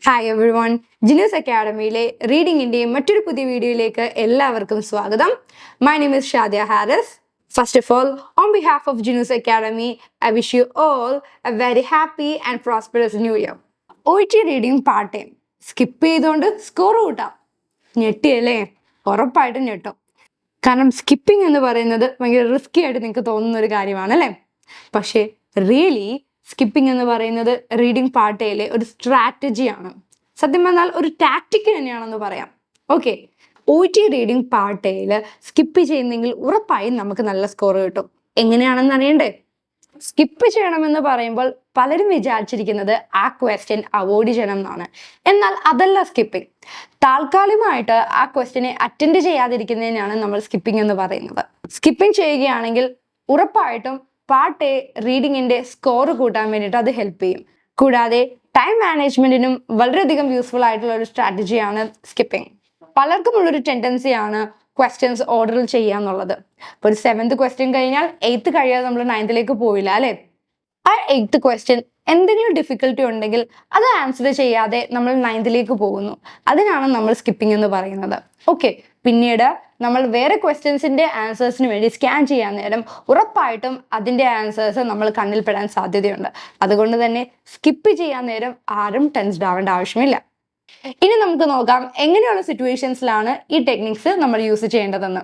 Hi everyone, ജിനൂസ് അക്കാഡമിയിലെ റീഡിങ്ങിൻ്റെ മറ്റൊരു പുതിയ വീഡിയോയിലേക്ക് എല്ലാവർക്കും സ്വാഗതം. My name is Shadiya Haris. First of all, on behalf of Genus Academy, I wish you all a very happy and prosperous new year. OET reading part time skip ചെയ്തുകൊണ്ട് score കൂട്ടാം. ഞെട്ടിയല്ലേ? ഉറപ്പായിട്ടും ഞെട്ടും. കാരണം സ്കിപ്പിംഗ് എന്ന് പറയുന്നത് ഭയങ്കര റിസ്കി ആയിട്ട് നിങ്ങൾക്ക് തോന്നുന്ന ഒരു കാര്യമാണ് അല്ലേ? പക്ഷേ റിയലി സ്കിപ്പിംഗ് എന്ന് പറയുന്നത് റീഡിംഗ് പാർട്ടയിലെ ഒരു സ്ട്രാറ്റജിയാണ്. സത്യം പറഞ്ഞാൽ ഒരു ടാക്ടിക് തന്നെയാണെന്ന് പറയാം. ഓക്കെ, OET റീഡിംഗ് പാർട്ടയിൽ സ്കിപ്പ് ചെയ്യുന്നെങ്കിൽ ഉറപ്പായും നമുക്ക് നല്ല സ്കോർ കിട്ടും. എങ്ങനെയാണെന്ന് അറിയണ്ടേ? സ്കിപ്പ് ചെയ്യണമെന്ന് പറയുമ്പോൾ പലരും വിചാരിച്ചിരിക്കുന്നത് ആ ക്വസ്റ്റ്യൻ അവോയ്ഡ് ചെയ്യണം എന്നാണ്. എന്നാൽ അതല്ല സ്കിപ്പിംഗ്. താൽക്കാലികമായിട്ട് ആ ക്വസ്റ്റ്യനെ അറ്റൻഡ് ചെയ്യാതിരിക്കുന്നതിനാണ് നമ്മൾ സ്കിപ്പിംഗ് എന്ന് പറയുന്നത്. സ്കിപ്പിംഗ് ചെയ്യുകയാണെങ്കിൽ ഉറപ്പായിട്ടും പാർട്ട് എ റീഡിങ്ങിന്റെ സ്കോർ കൂട്ടാൻ വേണ്ടിയിട്ട് അത് ഹെൽപ്പ് ചെയ്യും. കൂടാതെ ടൈം മാനേജ്മെന്റിനും വളരെയധികം യൂസ്ഫുൾ ആയിട്ടുള്ള ഒരു സ്ട്രാറ്റജിയാണ് സ്കിപ്പിംഗ്. പലർക്കും ഉള്ളൊരു ടെൻഡൻസിയാണ് ക്വസ്റ്റ്യൻസ് ഓർഡറിൽ ചെയ്യാന്നുള്ളത്. ഇപ്പോൾ ഒരു 7th ക്വസ്റ്റ്യൻ കഴിഞ്ഞാൽ 8th കഴിയാതെ നമ്മൾ 9th പോയില്ല അല്ലേ? ആ 8th ക്വസ്റ്റ്യൻ എന്തെങ്കിലും ഡിഫിക്കൽട്ടി ഉണ്ടെങ്കിൽ അത് ആൻസർ ചെയ്യാതെ നമ്മൾ 9th പോകുന്നു. അതിനാണ് നമ്മൾ സ്കിപ്പിംഗ് എന്ന് പറയുന്നത്. ഓക്കെ, പിന്നീട് നമ്മൾ വേറെ ക്വസ്റ്റ്യൻസിന്റെ ആൻസേഴ്സിന് വേണ്ടി സ്കാൻ ചെയ്യാൻ നേരം ഉറപ്പായിട്ടും അതിന്റെ ആൻസേഴ്സ് നമ്മൾ കണ്ണിൽ പെടാൻ സാധ്യതയുണ്ട്. അതുകൊണ്ട് തന്നെ സ്കിപ്പ് ചെയ്യാൻ നേരം ആരും ടെൻസ്ഡ് ആവേണ്ട ആവശ്യമില്ല. ഇനി നമുക്ക് നോക്കാം എങ്ങനെയുള്ള സിറ്റുവേഷൻസിലാണ് ഈ ടെക്നിക്സ് നമ്മൾ യൂസ് ചെയ്യേണ്ടതെന്ന്.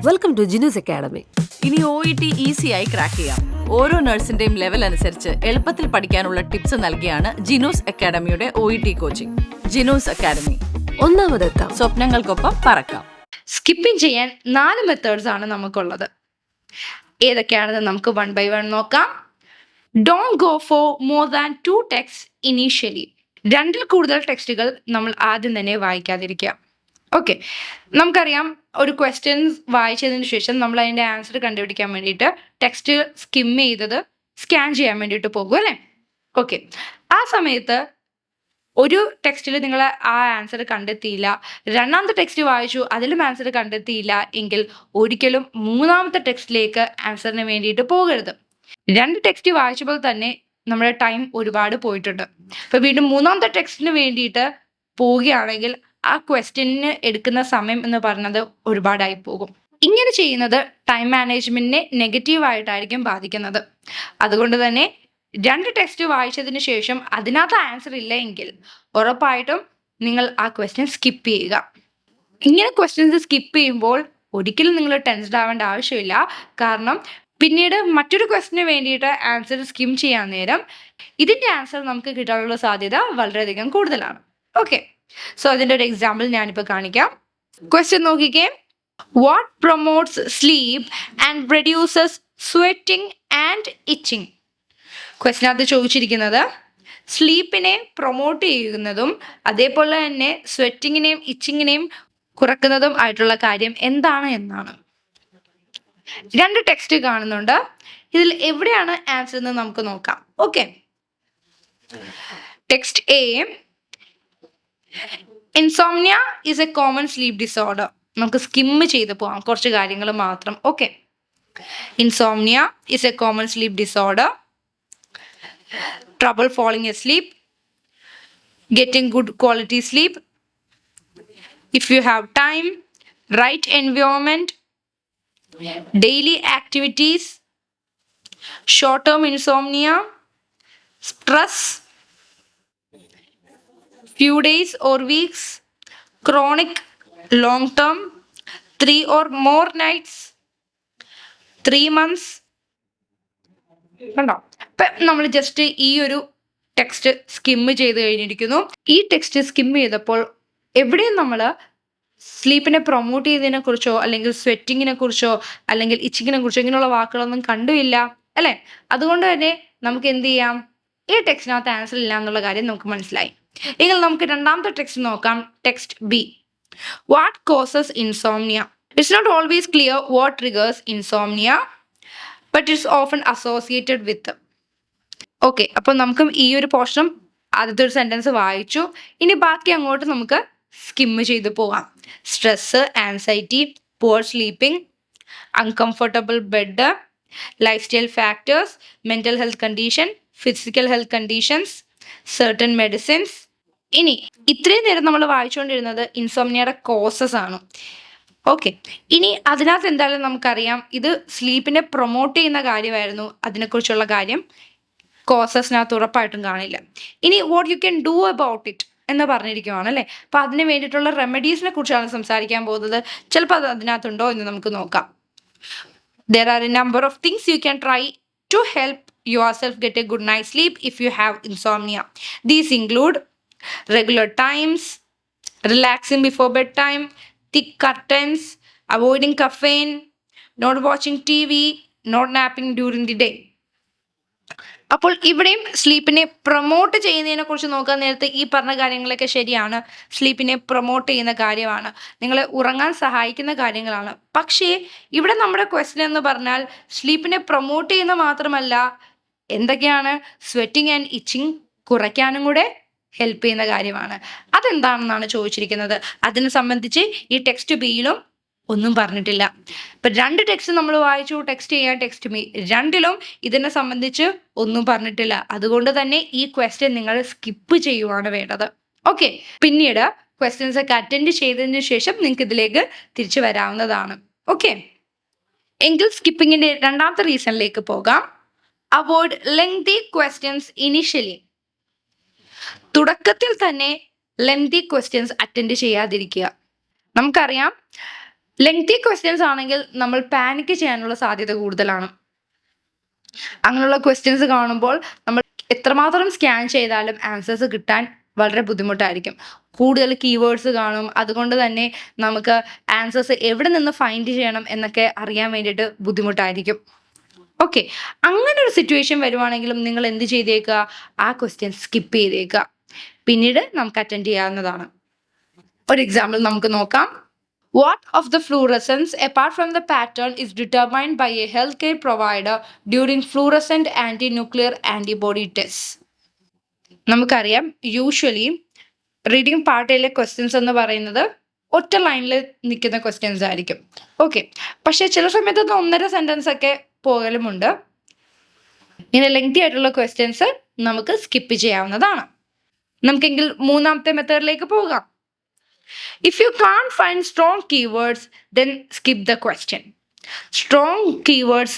Welcome to Jinu's academy. ഇനി OET ഈസിയായി ക്രാക്ക് ചെയ്യാം. ഓരോ നഴ്സിന്റെയും ലെവൽ അനുസരിച്ച് എളുപ്പത്തിൽ പഠിക്കാനുള്ള ടിപ്സ് നൽകിയാണ് ജിനൂസ് അക്കാഡമിയുടെ OET കോച്ചിങ്. ജിനൂസ് അക്കാഡമി, ഒന്നാമതെത്താം, സ്വപ്നങ്ങൾക്കൊപ്പം പറക്കാം. സ്കിപ്പിംഗ് ചെയ്യാൻ 4 മെത്തേഡ്സ് ആണ് നമുക്കുള്ളത്. ഏതൊക്കെയാണെന്ന് നമുക്ക് 1 by 1 നോക്കാം. Don't go for more than 2 text initially. 2ൽ കൂടുതൽ ടെക്സ്റ്റുകൾ നമ്മൾ ആദ്യം തന്നെ വായിക്കാതിരിക്കുക. ഓക്കെ, നമുക്കറിയാം ഒരു ക്വസ്റ്റ്യൻസ് വായിച്ചതിന് ശേഷം നമ്മൾ അതിൻ്റെ ആൻസർ കണ്ടുപിടിക്കാൻ വേണ്ടിയിട്ട് ടെക്സ്റ്റ് സ്കിം ചെയ്തത് സ്കാൻ ചെയ്യാൻ വേണ്ടിയിട്ട് പോകും അല്ലേ? ഓക്കെ, ആ സമയത്ത് ഒരു ടെക്സ്റ്റിൽ നിങ്ങൾ ആ ആൻസർ കണ്ടെത്തിയില്ല, 2ാമത്തെ ടെക്സ്റ്റ് വായിച്ചു അതിലും ആൻസർ കണ്ടെത്തിയില്ല എങ്കിൽ ഒരിക്കലും 3ാമത്തെ ടെക്സ്റ്റിലേക്ക് ആൻസറിന് വേണ്ടിയിട്ട് പോകരുത്. 2 ടെക്സ്റ്റ് വായിച്ചപ്പോൾ തന്നെ നമ്മുടെ ടൈം ഒരുപാട് പോയിട്ടുണ്ട്. അപ്പോൾ വീണ്ടും 3ാമത്തെ ടെക്സ്റ്റിന് വേണ്ടിയിട്ട് പോവുകയാണെങ്കിൽ ആ ക്വസ്റ്റ്യന് എടുക്കുന്ന സമയം എന്ന് പറയുന്നത് ഒരുപാടായി പോകും. ഇങ്ങനെ ചെയ്യുന്നത് ടൈം മാനേജ്മെന്റിനെ നെഗറ്റീവായിട്ടായിരിക്കും ബാധിക്കുന്നത്. അതുകൊണ്ട് തന്നെ 2 ടെക്സ്റ്റ് വായിച്ചതിന് ശേഷം അതിനകത്ത് ആൻസർ ഇല്ല എങ്കിൽ ഉറപ്പായിട്ടും നിങ്ങൾ ആ ക്വസ്റ്റ്യൻ സ്കിപ്പ് ചെയ്യുക. ഇങ്ങനെ ക്വസ്റ്റ്യൻസ് സ്കിപ്പ് ചെയ്യുമ്പോൾ ഒരിക്കലും നിങ്ങൾ ടെൻസ്ഡ് ആവേണ്ട ആവശ്യമില്ല. കാരണം പിന്നീട് മറ്റൊരു ക്വസ്റ്റിന് വേണ്ടിയിട്ട് ആൻസർ സ്കിം ചെയ്യാൻ നേരം ഇതിൻ്റെ ആൻസർ നമുക്ക് കിട്ടാനുള്ള സാധ്യത വളരെയധികം കൂടുതലാണ്. ഓക്കെ, സോ അതിൻ്റെ ഒരു എക്സാമ്പിൾ ഞാനിപ്പോൾ കാണിക്കാം. ക്വസ്റ്റ്യൻ നോക്കിക്കേ. What promotes sleep and reduces sweating and itching? ക്വസ്റ്റിനകത്ത് ചോദിച്ചിരിക്കുന്നത് സ്ലീപ്പിനെ പ്രൊമോട്ട് ചെയ്യുന്നതും അതേപോലെ തന്നെ സ്വെറ്റിങ്ങിനെയും ഇച്ചിങ്ങിനെയും കുറക്കുന്നതും ആയിട്ടുള്ള കാര്യം എന്താണ് എന്നാണ്. 2 ടെക്സ്റ്റ് കാണുന്നുണ്ട്. ഇതിൽ എവിടെയാണ് ആൻസർ എന്ന് നമുക്ക് നോക്കാം. Okay, text A, insomnia is A common sleep disorder. നമുക്ക് സ്കിം ചെയ്ത് പോവാം കുറച്ച് കാര്യങ്ങൾ മാത്രം. Okay, insomnia is A common sleep disorder. Trouble falling asleep, getting good quality sleep, if you have time, right environment, daily activities, short-term insomnia, stress, few days or weeks, chronic, long-term, 3 or more nights, 3 months. കണ്ടോ? ഇപ്പം നമ്മൾ just ഈ ഒരു text skim ചെയ്ത് കഴിഞ്ഞിരിക്കുന്നു. ഈ text skim ചെയ്തപ്പോൾ എവിടെയും നമ്മൾ സ്ലീപ്പിനെ പ്രൊമോട്ട് ചെയ്തതിനെ കുറിച്ചോ അല്ലെങ്കിൽ സ്വെറ്റിങ്ങിനെ കുറിച്ചോ അല്ലെങ്കിൽ ഇച്ചിങ്ങിനെ കുറിച്ചോ ഇങ്ങനെയുള്ള വാക്കുകളൊന്നും കണ്ടുമില്ല അല്ലേ? അതുകൊണ്ട് തന്നെ നമുക്ക് എന്ത് ചെയ്യാം? ഈ ടെക്സ്റ്റിനകത്ത് ആൻസർ ഇല്ല എന്നുള്ള കാര്യം നമുക്ക് മനസ്സിലായി. എങ്കിൽ നമുക്ക് 2ാമത്തെ ടെക്സ്റ്റ് നോക്കാം. Text B, what causes insomnia? It's not always clear what triggers insomnia but it's often associated with. Okay, അപ്പോൾ നമുക്ക് ഈ ഒരു പോർഷനും ആദ്യത്തെ ഒരു സെൻറ്റൻസ് വായിച്ചു. ഇനി ബാക്കി അങ്ങോട്ട് നമുക്ക് സ്കിം ചെയ്ത് പോകാം. Stress, anxiety, poor sleeping, uncomfortable bed, life style factors, mental health condition, physical health conditions, certain medicines, ഇനി ഇത്രയും നേരം നമ്മൾ വായിച്ചുകൊണ്ടിരുന്നത് ഇൻസോംനിയയുടെ കോസസ് ആണ്. ഓക്കെ, ഇനി അതിനകത്ത് എന്തായാലും നമുക്കറിയാം ഇത് സ്ലീപ്പിനെ പ്രൊമോട്ട് ചെയ്യുന്ന കാര്യമായിരുന്നു. അതിനെക്കുറിച്ചുള്ള കാര്യം കോസസിനകത്ത് ഉറപ്പായിട്ടും കാണില്ല. ഇനി what you can do about it എന്ന് പറഞ്ഞിരിക്കുവാണ് അല്ലേ. അപ്പം അതിന് വേണ്ടിയിട്ടുള്ള റെമഡീസിനെ കുറിച്ചാണ് സംസാരിക്കാൻ പോകുന്നത്. ചിലപ്പോൾ അത് അതിനകത്തുണ്ടോ എന്ന് നമുക്ക് നോക്കാം. There are a number of things you can try to help yourself get a good night's sleep if you have insomnia. These include regular times, relaxing before bedtime, thick curtains, avoiding caffeine, not watching TV, not napping during the day. അപ്പോൾ ഇവിടെയും സ്ലീപ്പിനെ promote ചെയ്യുന്നതിനെ കുറിച്ച് നോക്കാൻ നേരത്തെ ഈ പറഞ്ഞ കാര്യങ്ങളൊക്കെ ശരിയാണ്. സ്ലീപ്പിനെ പ്രൊമോട്ട് ചെയ്യുന്ന കാര്യമാണ്, നിങ്ങളെ ഉറങ്ങാൻ സഹായിക്കുന്ന കാര്യങ്ങളാണ്. പക്ഷേ ഇവിടെ നമ്മുടെ ക്വസ്റ്റ്യൻ എന്ന് പറഞ്ഞാൽ സ്ലീപ്പിനെ പ്രൊമോട്ട് ചെയ്യുന്ന മാത്രമല്ല, എന്തൊക്കെയാണ് സ്വെറ്റിംഗ് ആൻഡ് ഇച്ചിങ് കുറയ്ക്കാനും കൂടെ ഹെൽപ്പ് ചെയ്യുന്ന കാര്യമാണ്. അതെന്താണെന്നാണ് ചോദിച്ചിരിക്കുന്നത്. അതിനെ സംബന്ധിച്ച് ഈ ടെക്സ്റ്റ് ബിയിലും ഒന്നും പറഞ്ഞിട്ടില്ല. ഇപ്പം 2 ടെക്സ്റ്റ് നമ്മൾ വായിച്ചു, ടെക്സ്റ്റ് എ, ടെക്സ്റ്റ് ബി, രണ്ടിലും ഇതിനെ സംബന്ധിച്ച് ഒന്നും പറഞ്ഞിട്ടില്ല. അതുകൊണ്ട് തന്നെ ഈ ക്വസ്റ്റ്യൻ നിങ്ങൾ സ്കിപ്പ് ചെയ്യുവാണ് വേണ്ടത്. ഓക്കെ, പിന്നീട് ക്വസ്റ്റ്യൻസ് ഒക്കെ അറ്റൻഡ് ചെയ്തതിന് ശേഷം നിങ്ങൾക്ക് ഇതിലേക്ക് തിരിച്ചു വരാവുന്നതാണ്. ഓക്കെ, എങ്കിൽ സ്കിപ്പിങ്ങിന്റെ രണ്ടാമത്തെ റീസണിലേക്ക് പോകാം. Avoid lengthy questions initially. തുടക്കത്തിൽ തന്നെ ലെങ്തി ക്വസ്റ്റ്യൻസ് അറ്റൻഡ് ചെയ്യാതിരിക്കുക. നമുക്കറിയാം ലെങ്തി ക്വസ്റ്റ്യൻസ് ആണെങ്കിൽ നമ്മൾ പാനിക് ചെയ്യാനുള്ള സാധ്യത കൂടുതലാണ്. അങ്ങനെയുള്ള ക്വസ്റ്റ്യൻസ് കാണുമ്പോൾ നമ്മൾ എത്രമാത്രം സ്കാൻ ചെയ്താലും ആൻസേഴ്സ് കിട്ടാൻ വളരെ ബുദ്ധിമുട്ടായിരിക്കും. കൂടുതൽ കീവേഡ്സ് കാണും. അതുകൊണ്ട് തന്നെ നമുക്ക് ആൻസേഴ്സ് എവിടെ നിന്ന് ഫൈൻഡ് ചെയ്യണം എന്നൊക്കെ അറിയാൻ വേണ്ടിയിട്ട് ബുദ്ധിമുട്ടായിരിക്കും. ഓക്കെ, അങ്ങനെ ഒരു സിറ്റുവേഷൻ വരുവാണെങ്കിലും നിങ്ങൾ എന്ത് ചെയ്തേക്കുക, ആ ക്വസ്റ്റ്യൻ സ്കിപ്പ് ചെയ്തേക്കുക. പിന്നീട് നമുക്ക് അറ്റൻഡ് ചെയ്യാവുന്നതാണ്. ഒരു എക്സാമ്പിൾ നമുക്ക് നോക്കാം. What of the fluorescence apart from the pattern is determined by a healthcare provider during fluorescent anti-nuclear antibody tests? നമുക്കറിയാം യൂഷ്വലി റീഡിംഗ് പാർട്ടിലെ ക്വസ്റ്റ്യൻസ് എന്ന് പറയുന്നത് ഒറ്റ ലൈനിൽ നിൽക്കുന്ന ക്വസ്റ്റ്യൻസ് ആയിരിക്കും. ഓക്കെ, പക്ഷേ ചില സമയത്ത് 1.5 സെൻറ്റൻസ് ഒക്കെ പോകലുമുണ്ട്. ഇങ്ങനെ ലെങ്തി ആയിട്ടുള്ള ക്വസ്റ്റ്യൻസ് നമുക്ക് സ്കിപ്പ് ചെയ്യാവുന്നതാണ്. നമുക്കെങ്കിൽ മൂന്നാമത്തെ മെത്തേഡിലേക്ക് പോകാം. If you can't find strong keywords, then skip the question. Strong keywords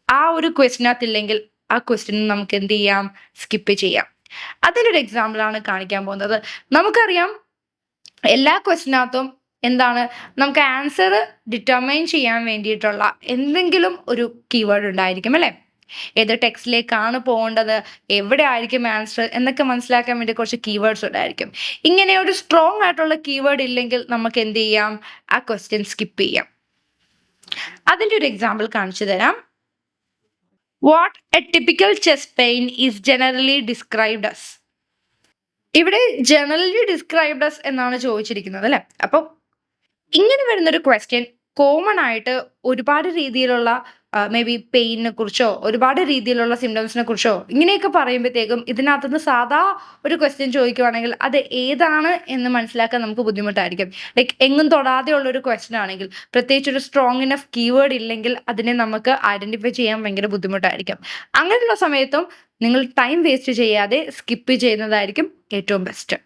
ആ ഒരു ക്വസ്റ്റിനകത്തില്ലെങ്കിൽ ആ ക്വസ്റ്റിന് നമുക്ക് എന്ത് ചെയ്യാം, സ്കിപ്പ് ചെയ്യാം. അതിനൊരു എക്സാമ്പിളാണ് കാണിക്കാൻ പോകുന്നത്. നമുക്കറിയാം എല്ലാ ക്വസ്റ്റിനകത്തും എന്താണ്, നമുക്ക് ആൻസർ ഡിറ്റർമൈൻ ചെയ്യാൻ വേണ്ടിയിട്ടുള്ള എന്തെങ്കിലും ഒരു കീവേഡ് ഉണ്ടായിരിക്കും അല്ലേ. ഏത് ടെക്സ്റ്റിലേക്കാണ് പോകേണ്ടത്, എവിടെ ആയിരിക്കും ആൻസർ എന്നൊക്കെ മനസ്സിലാക്കാൻ വേണ്ടി കുറച്ച് കീവേഡ്സ് ഉണ്ടായിരിക്കും. ഇങ്ങനെ ഒരു സ്ട്രോങ് ആയിട്ടുള്ള കീവേഡ് ഇല്ലെങ്കിൽ നമുക്ക് എന്ത് ചെയ്യാം, ആ ക്വസ്റ്റ്യൻ സ്കിപ്പ് ചെയ്യാം. അതിൻ്റെ ഒരു എക്സാമ്പിൾ കാണിച്ചു തരാം. What a typical chest pain is generally described as. ഇവിടെ ജനറലി ഡിസ്ക്രൈബ്ഡ് അസ് എന്നാണ് ചോദിച്ചിരിക്കുന്നത് അല്ലേ. അപ്പം ഇങ്ങനെ വരുന്നൊരു ക്വസ്റ്റ്യൻ കോമൺ ആയിട്ട് ഒരുപാട് രീതിയിലുള്ള മേ ബി പെയിനെ കുറിച്ചോ ഒരുപാട് രീതിയിലുള്ള സിംറ്റംസിനെ കുറിച്ചോ ഇങ്ങനെയൊക്കെ പറയുമ്പോഴത്തേക്കും ഇതിനകത്തുനിന്ന് സാധാ ഒരു ക്വസ്റ്റ്യൻ ചോദിക്കുവാണെങ്കിൽ അത് ഏതാണ് എന്ന് മനസ്സിലാക്കാൻ നമുക്ക് ബുദ്ധിമുട്ടായിരിക്കും. ലൈക്ക് എങ്ങും തൊടാതെയുള്ള ഒരു ക്വസ്റ്റ്യൻ ആണെങ്കിൽ, പ്രത്യേകിച്ച് ഒരു സ്ട്രോങ് ഇനഫ് കീവേഡ് ഇല്ലെങ്കിൽ അതിനെ നമുക്ക് ഐഡന്റിഫൈ ചെയ്യാൻ ഭയങ്കര ബുദ്ധിമുട്ടായിരിക്കും. അങ്ങനെയുള്ള സമയത്തും നിങ്ങൾ ടൈം വേസ്റ്റ് ചെയ്യാതെ സ്കിപ്പ് ചെയ്യുന്നതായിരിക്കും ഏറ്റവും best.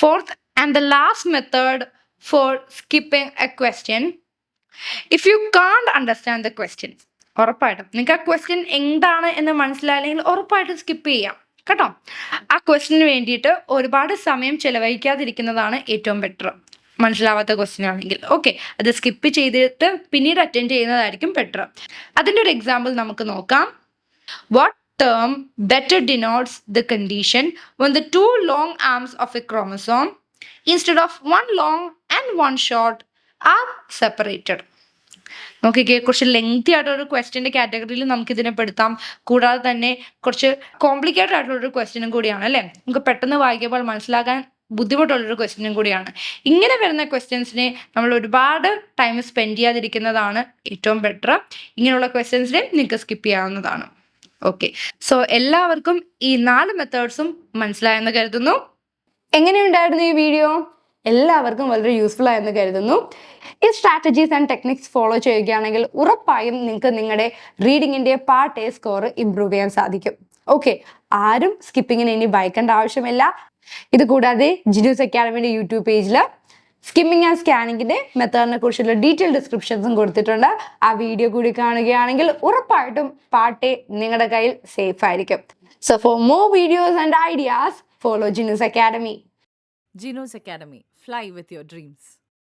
Fourth and the last method for skipping A question, if you can't understand the question, ഉറപ്പായിട്ടും നിങ്ങൾക്ക് ആ ക്വസ്റ്റ്യൻ എന്താണ് എന്ന് മനസ്സിലായില്ലെങ്കിൽ ഉറപ്പായിട്ടും സ്കിപ്പ് ചെയ്യാം കേട്ടോ. ആ ക്വസ്റ്റ്യന് വേണ്ടിയിട്ട് ഒരുപാട് സമയം ചെലവഴിക്കാതിരിക്കുന്നതാണ് ഏറ്റവും ബെറ്റർ. മനസ്സിലാവാത്ത ക്വസ്റ്റ്യൻ ആണെങ്കിൽ ഓക്കെ, അത് സ്കിപ്പ് ചെയ്തിട്ട് പിന്നീട് അറ്റൻഡ് ചെയ്യുന്നതായിരിക്കും ബെറ്റർ. അതിൻ്റെ ഒരു എക്സാമ്പിൾ നമുക്ക് നോക്കാം. What term better denotes the condition when the 2 long arms of a chromosome instead of 1 long and 1 short are separated? നോക്കിക്കേ, കുറച്ച് ലെങ്തി ആയിട്ടുള്ളൊരു ക്വസ്റ്റ്യൻ്റെ കാറ്റഗറിയിൽ നമുക്കിതിനെ പെടുത്താം. കൂടാതെ തന്നെ കുറച്ച് കോംപ്ലിക്കേറ്റഡ് ആയിട്ടുള്ളൊരു ക്വസ്റ്റ്യനും കൂടിയാണ് അല്ലേ. നമുക്ക് പെട്ടെന്ന് വായിക്കുമ്പോൾ മനസ്സിലാക്കാൻ ബുദ്ധിമുട്ടുള്ളൊരു ക്വസ്റ്റ്യനും കൂടിയാണ്. ഇങ്ങനെ വരുന്ന ക്വസ്റ്റ്യൻസിനെ നമ്മൾ ഒരുപാട് ടൈം സ്പെൻഡ് ചെയ്യാതിരിക്കുന്നതാണ് ഏറ്റവും ബെറ്റർ. ഇങ്ങനെയുള്ള ക്വസ്റ്റ്യൻസിനെ നിങ്ങൾക്ക് സ്കിപ്പ് ചെയ്യാവുന്നതാണ്. ഓക്കെ, സോ എല്ലാവർക്കും ഈ 4 മെത്തേഡ്സും മനസ്സിലായെന്ന് കരുതുന്നു. എങ്ങനെയുണ്ടായിരുന്നു ഈ വീഡിയോ? എല്ലാവർക്കും വളരെ യൂസ്ഫുൾ ആയെന്ന് കരുതുന്നു. ഈ സ്ട്രാറ്റജീസ് ആൻഡ് ടെക്നിക്സ് ഫോളോ ചെയ്യുകയാണെങ്കിൽ ഉറപ്പായും നിങ്ങൾക്ക് നിങ്ങളുടെ റീഡിങ്ങിൻ്റെ പാർട്ട് എ സ്കോർ ഇംപ്രൂവ് ചെയ്യാൻ സാധിക്കും. ഓക്കെ, ആരും സ്കിപ്പിങ്ങിന് ഇനി ഭയക്കേണ്ട ആവശ്യമില്ല. ഇത് കൂടാതെ ജിനൂസ് അക്കാഡമിയുടെ യൂട്യൂബ് പേജിൽ സ്കിമ്മിങ് ആൻഡ് സ്കാനിങ്ങിന്റെ മെത്തേഡിനെ കുറിച്ചുള്ള ഡീറ്റെയിൽ ഡിസ്ക്രിപ്ഷൻസും കൊടുത്തിട്ടുണ്ട്. ആ വീഡിയോ കൂടി കാണുകയാണെങ്കിൽ ഉറപ്പായിട്ടും പാർട്ട് നിങ്ങളുടെ കയ്യിൽ സേഫ് ആയിരിക്കും. So for more videos and ideas follow Jinu's academy. Jinu's academy, fly with your dreams.